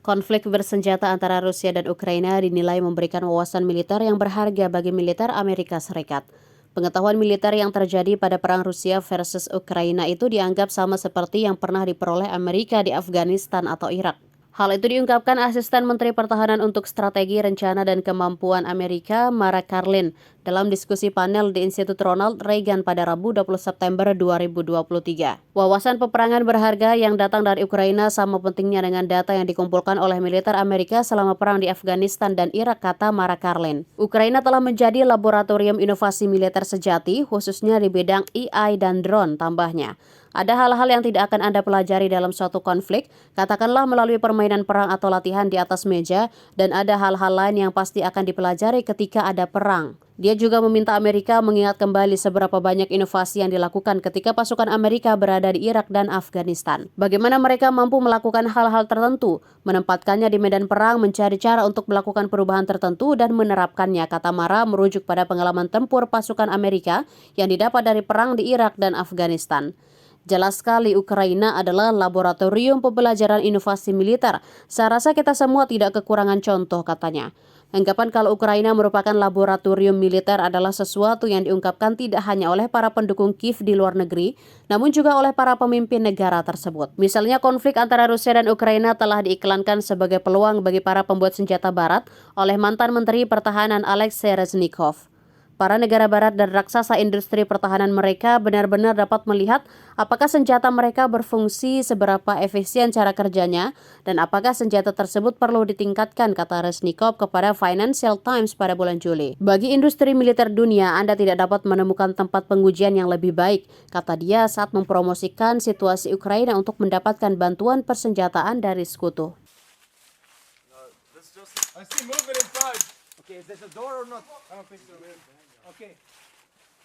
Konflik bersenjata antara Rusia dan Ukraina dinilai memberikan wawasan militer yang berharga bagi militer Amerika Serikat. Pengetahuan militer yang terjadi pada perang Rusia versus Ukraina itu dianggap sama seperti yang pernah diperoleh Amerika di Afghanistan atau Irak. Hal itu diungkapkan Asisten Menteri Pertahanan untuk Strategi, Rencana, dan Kemampuan Amerika, Mara Karlin, dalam diskusi panel di Institut Ronald Reagan pada Rabu 20 September 2023. Wawasan peperangan berharga yang datang dari Ukraina sama pentingnya dengan data yang dikumpulkan oleh militer Amerika selama perang di Afghanistan dan Irak, kata Mara Karlin. Ukraina telah menjadi laboratorium inovasi militer sejati, khususnya di bidang AI dan drone, tambahnya. Ada hal-hal yang tidak akan Anda pelajari dalam suatu konflik, katakanlah melalui permainan perang atau latihan di atas meja, dan ada hal-hal lain yang pasti akan dipelajari ketika ada perang. Dia juga meminta Amerika mengingat kembali seberapa banyak inovasi yang dilakukan ketika pasukan Amerika berada di Irak dan Afghanistan. Bagaimana mereka mampu melakukan hal-hal tertentu, menempatkannya di medan perang, mencari cara untuk melakukan perubahan tertentu dan menerapkannya, kata Mara merujuk pada pengalaman tempur pasukan Amerika yang didapat dari perang di Irak dan Afghanistan. Jelas sekali Ukraina adalah laboratorium pembelajaran inovasi militer. Saya rasa kita semua tidak kekurangan contoh, katanya. Anggapan kalau Ukraina merupakan laboratorium militer adalah sesuatu yang diungkapkan tidak hanya oleh para pendukung Kiev di luar negeri, namun juga oleh para pemimpin negara tersebut. Misalnya konflik antara Rusia dan Ukraina telah diiklankan sebagai peluang bagi para pembuat senjata barat oleh mantan Menteri Pertahanan Alexei Reznikov. Para negara barat dan raksasa industri pertahanan mereka benar-benar dapat melihat apakah senjata mereka berfungsi, seberapa efisien cara kerjanya, dan apakah senjata tersebut perlu ditingkatkan, kata Reznikov kepada Financial Times pada bulan Juli. Bagi industri militer dunia, Anda tidak dapat menemukan tempat pengujian yang lebih baik, kata dia saat mempromosikan situasi Ukraina untuk mendapatkan bantuan persenjataan dari sekutu. I see movement inside. Okay, is this a door or not? I don't think so, man. Okay.